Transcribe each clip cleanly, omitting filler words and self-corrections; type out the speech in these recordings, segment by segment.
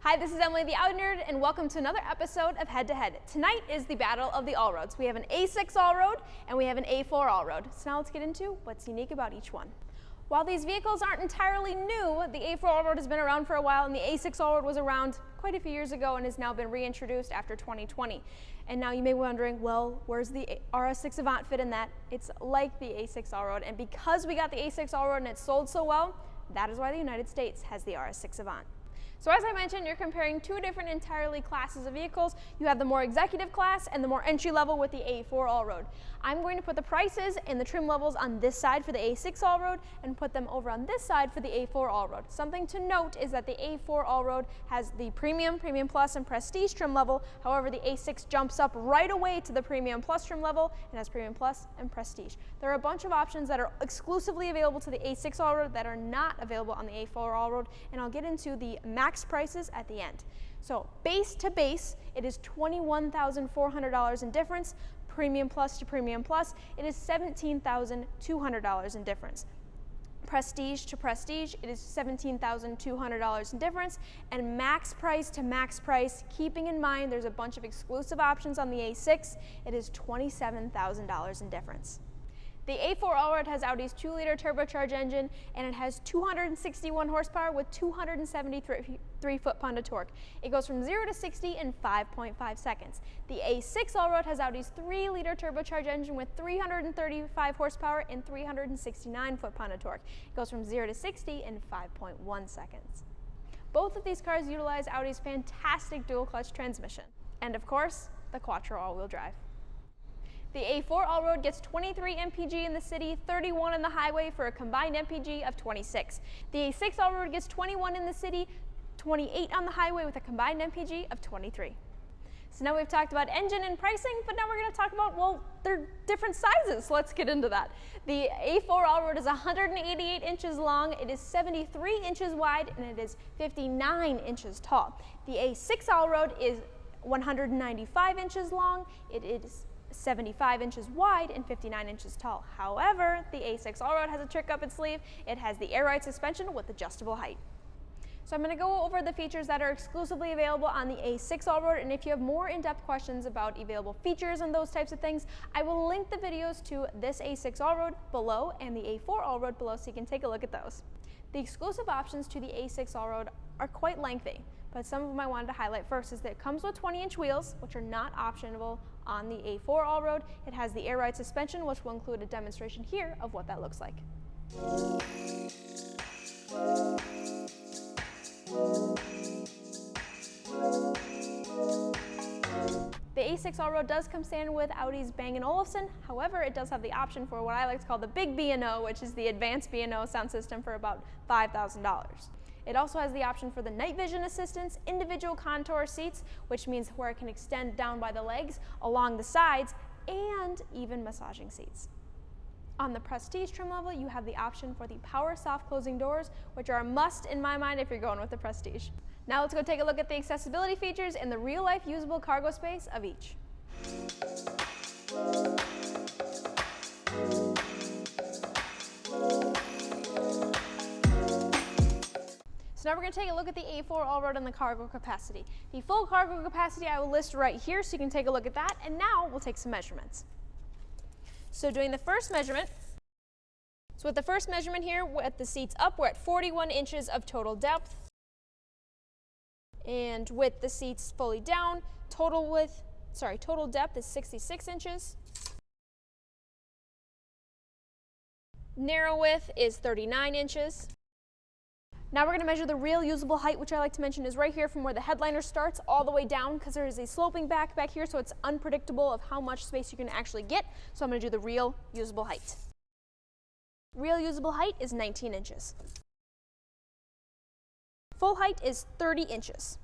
Hi, this is Emily the Audi Nerd, and welcome to another episode of Head to Head. Tonight is the battle of the Allroads. We have an A6 Allroad and we have an A4 Allroad. So now let's get into what's unique about each one. While these vehicles aren't entirely new, the A4 Allroad has been around for a while, and the A6 Allroad was around quite a few years ago and has now been reintroduced after 2020. And now you may be wondering, well, where's the RS6 Avant fit in that? It's like the A6 Allroad, and because we got the A6 Allroad and it sold so well, that is why the United States has the RS6 Avant. So as I mentioned, you're comparing two different entirely classes of vehicles. You have the more executive class and the more entry level with the A4 Allroad. I'm going to put the prices and the trim levels on this side for the A6 Allroad and put them over on this side for the A4 Allroad. Something to note is that the A4 Allroad has the Premium, Premium Plus, and Prestige trim level. However, the A6 jumps up right away to the Premium Plus trim level and has Premium Plus and Prestige. There are a bunch of options that are exclusively available to the A6 Allroad that are not available on the A4 Allroad, and I'll get into the max prices at the end. So base to base, it is $21,400 in difference. Premium Plus to Premium Plus, it is $17,200 in difference. Prestige to Prestige, it is $17,200 in difference. And max price to max price, keeping in mind there's a bunch of exclusive options on the A6, it is $27,000 in difference. The A4 Allroad has Audi's 2-liter turbocharged engine, and it has 261 horsepower with 273 foot-pound of torque. It goes from 0 to 60 in 5.5 seconds. The A6 Allroad has Audi's 3-liter turbocharged engine with 335 horsepower and 369 foot-pound of torque. It goes from 0 to 60 in 5.1 seconds. Both of these cars utilize Audi's fantastic dual-clutch transmission, and of course, the Quattro all-wheel drive. The A4 Allroad gets 23 mpg in the city, 31 in the highway for a combined mpg of 26. The A6 Allroad gets 21 in the city, 28 on the highway with a combined mpg of 23. So now we've talked about engine and pricing, but now we're going to talk about, well, they're different sizes, so let's get into that. The A4 Allroad is 188 inches long, it is 73 inches wide, and it is 59 inches tall. The A6 Allroad is 195 inches long, it is 75 inches wide and 59 inches tall. However, the A6 Allroad has a trick up its sleeve. It has the air ride suspension with adjustable height. So I'm going to go over the features that are exclusively available on the A6 Allroad, and if you have more in-depth questions about available features and those types of things, I will link the videos to this A6 Allroad below and the A4 Allroad below so you can take a look at those. The exclusive options to the A6 Allroad are quite lengthy, but some of them I wanted to highlight first is that it comes with 20-inch wheels, which are not optional on the A4 Allroad. It has the air ride suspension, which will include a demonstration here of what that looks like. The A6 Allroad does come standard with Audi's Bang & Olufsen. However, it does have the option for what I like to call the big B&O, which is the advanced B&O sound system for about $5,000. It also has the option for the night vision assistance, individual contour seats, which means where it can extend down by the legs, along the sides, and even massaging seats. On the Prestige trim level, you have the option for the power soft closing doors, which are a must in my mind if you're going with the Prestige. Now let's go take a look at the accessibility features and the real-life usable cargo space of each. So now we're going to take a look at the A4 Allroad and the cargo capacity. The full cargo capacity I will list right here so you can take a look at that, and now we'll take some measurements. So doing the first measurement, so with the first measurement here, with the seats up, we're at 41 inches of total depth. And with the seats fully down, total depth is 66 inches. Narrow width is 39 inches. Now we're going to measure the real usable height, which I like to mention is right here from where the headliner starts all the way down, because there is a sloping back here, so it's unpredictable of how much space you can actually get. So I'm going to do the real usable height. Real usable height is 19 inches. Full height is 30 inches.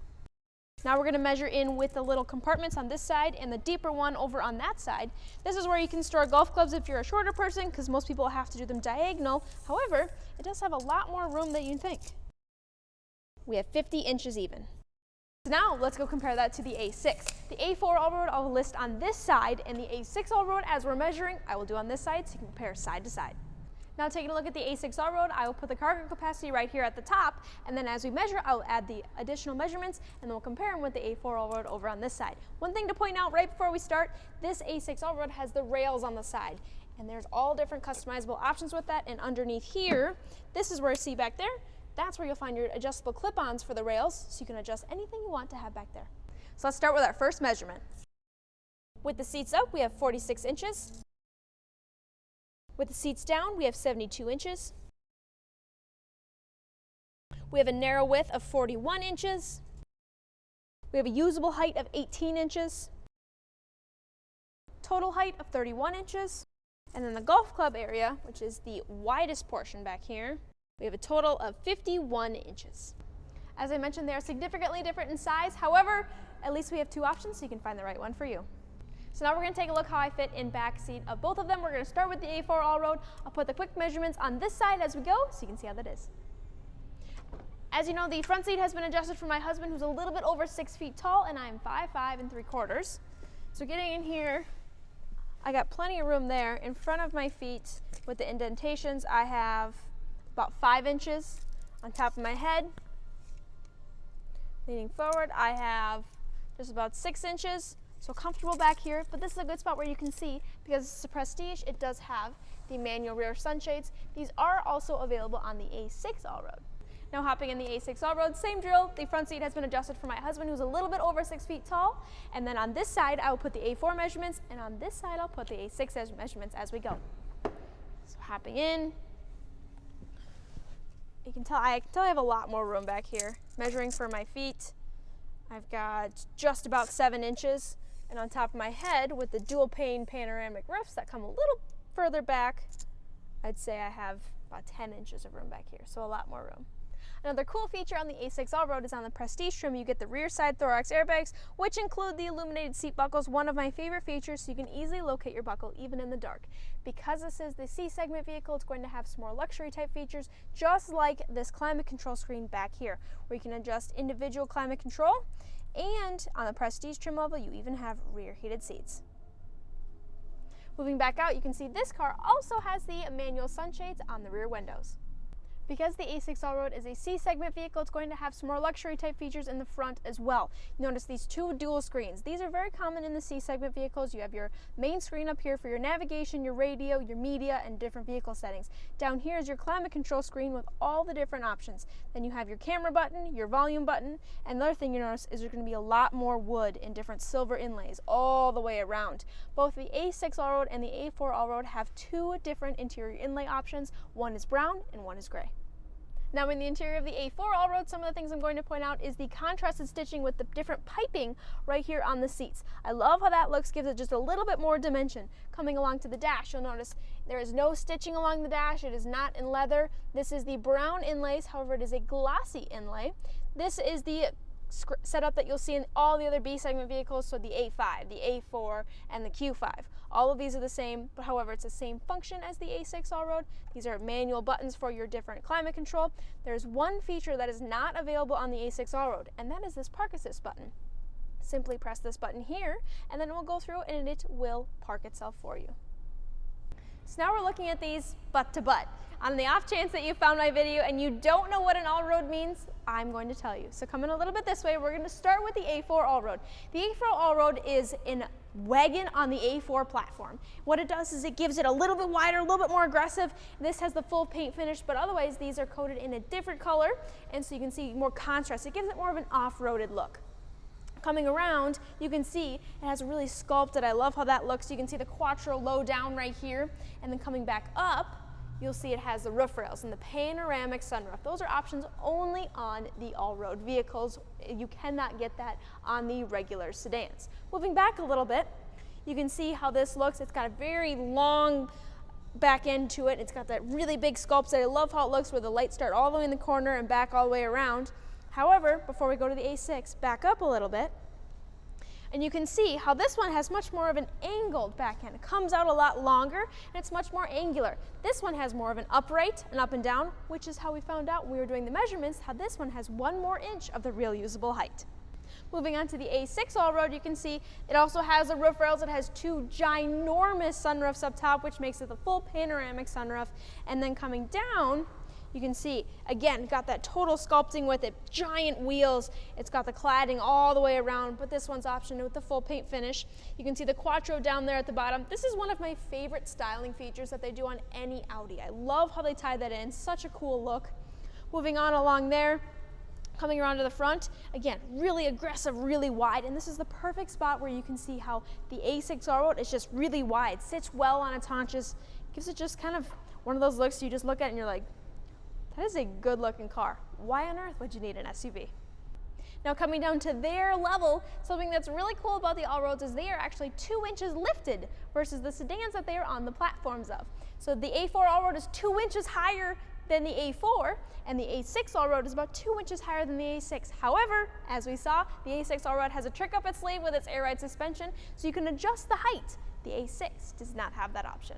Now we're going to measure in with the little compartments on this side and the deeper one over on that side. This is where you can store golf clubs if you're a shorter person, because most people have to do them diagonal. However, it does have a lot more room than you'd think. We have 50 inches even. So now let's go compare that to the A6. The A4 Allroad I'll list on this side, and the A6 Allroad, as we're measuring, I will do on this side so you can compare side to side. Now taking a look at the A6 Allroad, I will put the cargo capacity right here at the top, and then as we measure, I'll add the additional measurements, and then we'll compare them with the A4 Allroad over on this side. One thing to point out right before we start, this A6 Allroad has the rails on the side, and there's all different customizable options with that, and underneath here, this is where you see back there, that's where you'll find your adjustable clip-ons for the rails, so you can adjust anything you want to have back there. So let's start with our first measurement. With the seats up, we have 46 inches. With the seats down, we have 72 inches. We have a narrow width of 41 inches. We have a usable height of 18 inches. Total height of 31 inches. And then the golf club area, which is the widest portion back here, we have a total of 51 inches. As I mentioned, they are significantly different in size. However, at least we have two options, so you can find the right one for you. So now we're going to take a look how I fit in back seat of both of them. We're going to start with the A4 Allroad. I'll put the quick measurements on this side as we go, so you can see how that is. As you know, the front seat has been adjusted for my husband, who's a little bit over 6 feet tall, and I'm 5'5" 3/4". So getting in here, I got plenty of room there. In front of my feet, with the indentations, I have about 5 inches on top of my head. Leaning forward, I have just about 6 inches. So comfortable back here, but this is a good spot where you can see, because it's a Prestige, it does have the manual rear sunshades. These are also available on the A6 Allroad. Now hopping in the A6 Allroad, same drill. The front seat has been adjusted for my husband, who's a little bit over 6 feet tall. And then on this side, I will put the A4 measurements, and on this side, I'll put the A6 measurements as we go. So hopping in, I can tell I have a lot more room back here. Measuring for my feet, I've got just about 7 inches. And on top of my head, with the dual pane panoramic roofs that come a little further back, I'd say I have about 10 inches of room back here, so a lot more room. Another cool feature on the A6 Allroad is on the Prestige trim, you get the rear side thorax airbags, which include the illuminated seat buckles, one of my favorite features, so you can easily locate your buckle even in the dark. Because this is the C-segment vehicle, it's going to have some more luxury type features, just like this climate control screen back here, where you can adjust individual climate control. And on the Prestige trim level, you even have rear heated seats. Moving back out, you can see this car also has the manual sunshades on the rear windows. Because the A6 Allroad is a C-segment vehicle, it's going to have some more luxury type features in the front as well. Notice these two dual screens. These are very common in the C-segment vehicles. You have your main screen up here for your navigation, your radio, your media, and different vehicle settings. Down here is your climate control screen with all the different options. Then you have your camera button, your volume button, and another thing you notice is there's going to be a lot more wood in different silver inlays all the way around. Both the A6 Allroad and the A4 Allroad have two different interior inlay options. One is brown and one is gray. Now in the interior of the A4 Allroad, some of the things I'm going to point out is the contrasted stitching with the different piping right here on the seats. I love how that looks, gives it just a little bit more dimension. Coming along to the dash, you'll notice there is no stitching along the dash. It is not in leather. This is the brown inlays, however it is a glossy inlay. This is the setup that you'll see in all the other B-segment vehicles, so the A5, the A4, and the Q5. All of these are the same, but however, it's the same function as the A6 Allroad. These are manual buttons for your different climate control. There's one feature that is not available on the A6 Allroad, and that is this park assist button. Simply press this button here, and then it will go through and it will park itself for you. So now we're looking at these butt to butt. On the off chance that you found my video and you don't know what an Allroad means, I'm going to tell you. So coming a little bit this way, we're going to start with the A4 Allroad. The A4 Allroad is in wagon on the A4 platform. What it does is it gives it a little bit wider, a little bit more aggressive. This has the full paint finish, but otherwise these are coated in a different color, and so you can see more contrast. It gives it more of an off-roaded look. Coming around, you can see it has a really sculpted, I love how that looks. You can see the Quattro low down right here, and then coming back up, you'll see it has the roof rails and the panoramic sunroof. Those are options only on the all-road vehicles. You cannot get that on the regular sedans. Moving back a little bit, you can see how this looks. It's got a very long back end to it. It's got that really big sculpt that I love how it looks, where the lights start all the way in the corner and back all the way around. However, before we go to the A6, back up a little bit, and you can see how this one has much more of an angled back end. It comes out a lot longer, and it's much more angular. This one has more of an upright and up and down, which is how we found out when we were doing the measurements, how this one has 1 more inch of the real usable height. Moving on to the A6 Allroad, you can see it also has the roof rails. It has two ginormous sunroofs up top, which makes it the full panoramic sunroof. And then coming down, you can see, again, got that total sculpting with it, giant wheels. It's got the cladding all the way around, but this one's optioned with the full paint finish. You can see the Quattro down there at the bottom. This is one of my favorite styling features that they do on any Audi. I love how they tie that in, such a cool look. Moving on along there, coming around to the front, again, really aggressive, really wide, and this is the perfect spot where you can see how the A6 Allroad is just really wide, sits well on its haunches, gives it just kind of one of those looks you just look at and you're like, that is a good looking car. Why on earth would you need an SUV? Now coming down to their level, something that's really cool about the Allroads is they are actually 2 inches lifted versus the sedans that they are on the platforms of. So the A4 Allroad is 2 inches higher than the A4, and the A6 Allroad is about 2 inches higher than the A6. However, as we saw, the A6 Allroad has a trick up its sleeve with its air ride suspension, so you can adjust the height. The A6 does not have that option.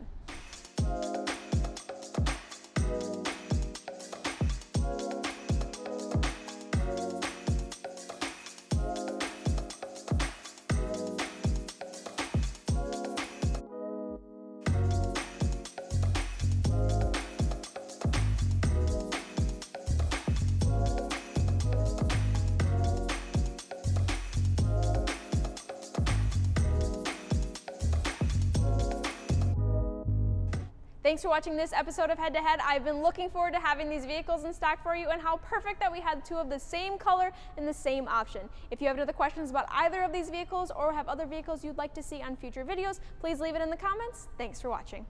Thanks for watching this episode of Head to Head. I've been looking forward to having these vehicles in stock for you, and how perfect that we had 2 of the same color and the same option. If you have other questions about either of these vehicles or have other vehicles you'd like to see on future videos, please leave it in the comments. Thanks for watching.